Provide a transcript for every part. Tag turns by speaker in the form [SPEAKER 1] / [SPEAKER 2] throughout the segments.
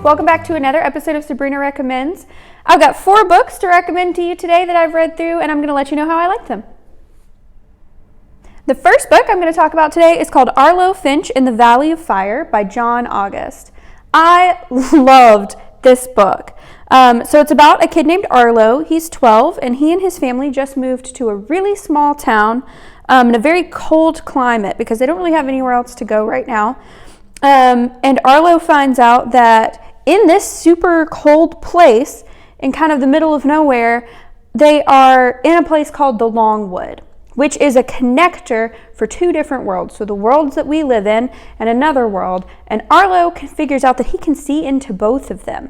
[SPEAKER 1] welcome back to another episode of Sabrina Recommends. I've got 4 books to recommend to you today that I've read through, and I'm going to let you know how I like them. The first book I'm going to talk about today is called Arlo, Finch in the Valley of Fire by John August. I loved this book. So it's about a kid named Arlo. He's 12, and he and his family just moved to a really small town in a very cold climate because they don't really have anywhere else to go right now. And Arlo finds out that in this super cold place, in kind of the middle of nowhere, they are in a place called the Longwood, which is a connector for 2 different worlds. So the worlds that we live in and another world. And Arlo figures out that he can see into both of them.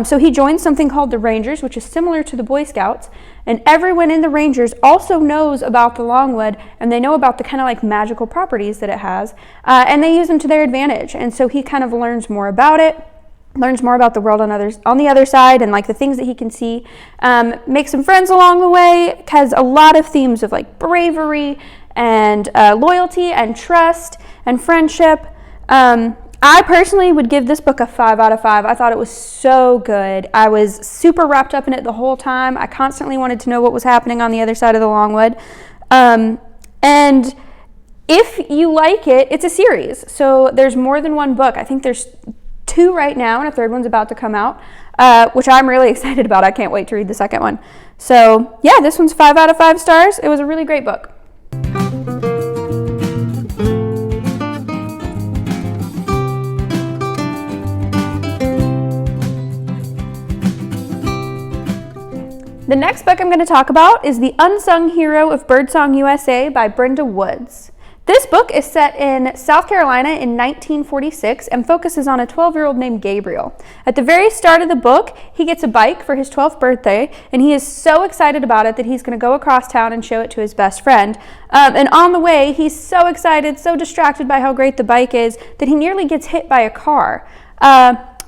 [SPEAKER 1] So he joins something called the Rangers, which is similar to the Boy Scouts, and everyone in the Rangers also knows about the Longwood, and they know about the kind of like magical properties that it has, and they use them to their advantage. And so he kind of learns more about it, learns more about the world on the other side, and like the things that he can see, makes some friends along the way, has a lot of themes of like bravery and loyalty and trust and friendship. I personally would give this book a 5 out of 5. I thought it was so good. I was super wrapped up in it the whole time. I constantly wanted to know what was happening on the other side of the Longwood. And if you like it, it's a series. So there's more than 1 book. I think there's 2 right now, and a 3rd one's about to come out, which I'm really excited about. I can't wait to read the 2nd one. So yeah, this one's 5 out of 5 stars. It was a really great book. The next book I'm going to talk about is The Unsung Hero of Birdsong, USA by Brenda Woods. This book is set in South Carolina in 1946 and focuses on a 12-year-old named Gabriel. At the very start of the book, he gets a bike for his 12th birthday, and he is so excited about it that he's going to go across town and show it to his best friend. And on the way, he's so excited, so distracted by how great the bike is, that he nearly gets hit by a car.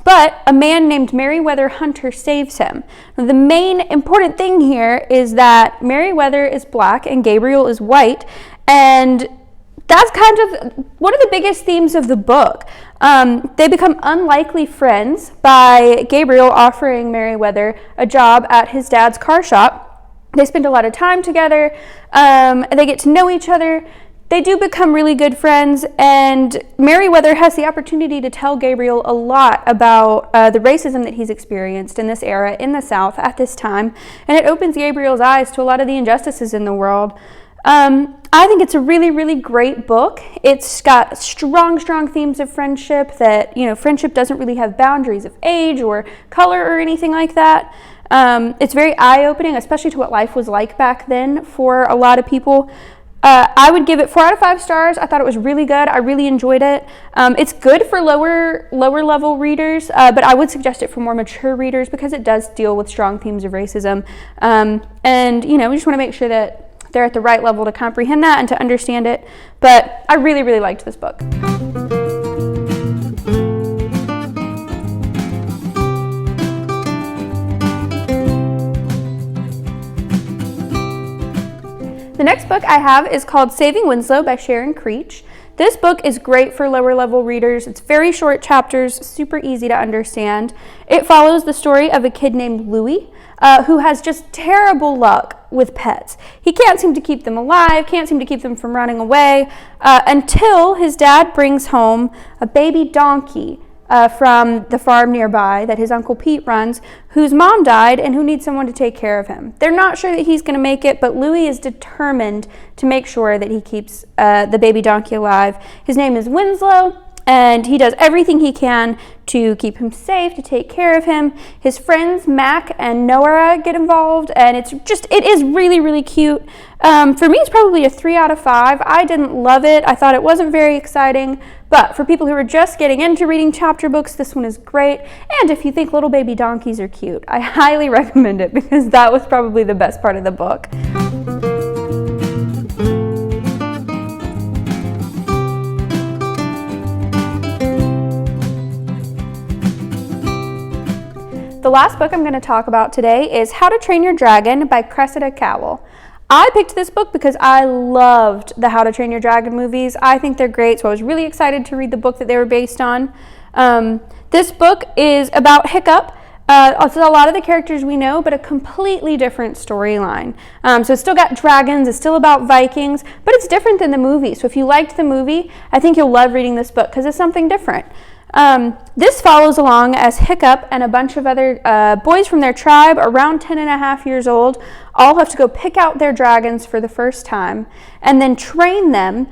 [SPEAKER 1] But a man named Meriwether Hunter saves him. Now, the main important thing here is that Meriwether is black and Gabriel is white, and that's kind of one of the biggest themes of the book. They become unlikely friends by Gabriel offering Meriwether a job at his dad's car shop. They spend a lot of time together, and they get to know each other. They do become really good friends, and Meriwether has the opportunity to tell Gabriel a lot about the racism that he's experienced in this era in the South at this time, and it opens Gabriel's eyes to a lot of the injustices in the world. I think it's a really, really great book. It's got strong themes of friendship that, friendship doesn't really have boundaries of age or color or anything like that. It's very eye-opening, especially to what life was like back then for a lot of people. I would give it 4 out of 5 stars. I thought it was really good. I really enjoyed it. It's good for lower level readers, but I would suggest it for more mature readers because it does deal with strong themes of racism. And we just want to make sure that they're at the right level to comprehend that and to understand it. But I really, really liked this book. The next book I have is called Saving Winslow by Sharon Creech. This book is great for lower level readers. It's very short chapters, super easy to understand. It follows the story of a kid named Louis who has just terrible luck with pets. He can't seem to keep them alive, can't seem to keep them from running away until his dad brings home a baby donkey from the farm nearby that his Uncle Pete runs, whose mom died and who needs someone to take care of him. They're not sure that he's going to make it, but Louis is determined to make sure that he keeps the baby donkey alive. His name is Winslow, and he does everything he can to keep him safe, to take care of him. His friends Mac and Nora get involved, and it is really, really cute. For me, it's probably a 3 out of 5. I didn't love it. I thought it wasn't very exciting, but for people who are just getting into reading chapter books, this one is great. And if you think little baby donkeys are cute, I highly recommend it because that was probably the best part of the book. The last book I'm going to talk about today is How to Train Your Dragon by Cressida Cowell. I picked this book because I loved the How to Train Your Dragon movies. I think they're great, so I was really excited to read the book that they were based on. This book is about Hiccup. It's a lot of the characters we know, but a completely different storyline. So it's still got dragons, it's still about Vikings, but it's different than the movie. So if you liked the movie, I think you'll love reading this book because it's something different. This follows along as Hiccup and a bunch of other boys from their tribe, around 10 and a half years old, all have to go pick out their dragons for the first time and then train them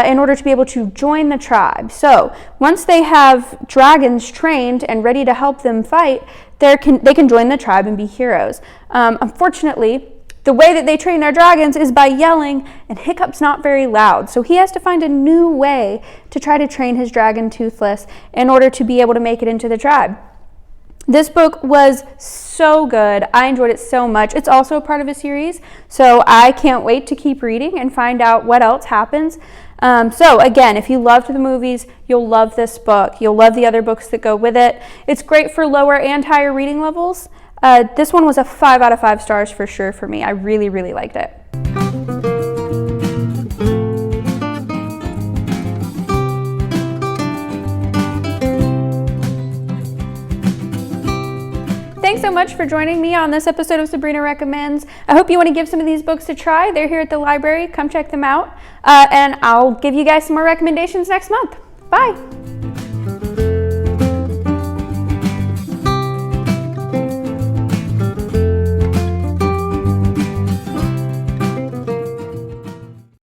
[SPEAKER 1] in order to be able to join the tribe. So once they have dragons trained and ready to help them fight, they can join the tribe and be heroes. Unfortunately, the way that they train their dragons is by yelling, and Hiccup's not very loud. So he has to find a new way to try to train his dragon Toothless in order to be able to make it into the tribe. This book was so good. I enjoyed it so much. It's also a part of a series, so I can't wait to keep reading and find out what else happens. So again, if you loved the movies, you'll love this book. You'll love the other books that go with it. It's great for lower and higher reading levels. This one was a 5 out of 5 stars for sure for me. I really, really liked it. Thanks so much for joining me on this episode of Sabrina Recommends. I hope you want to give some of these books a try. They're here at the library. Come check them out. And I'll give you guys some more recommendations next month. Bye.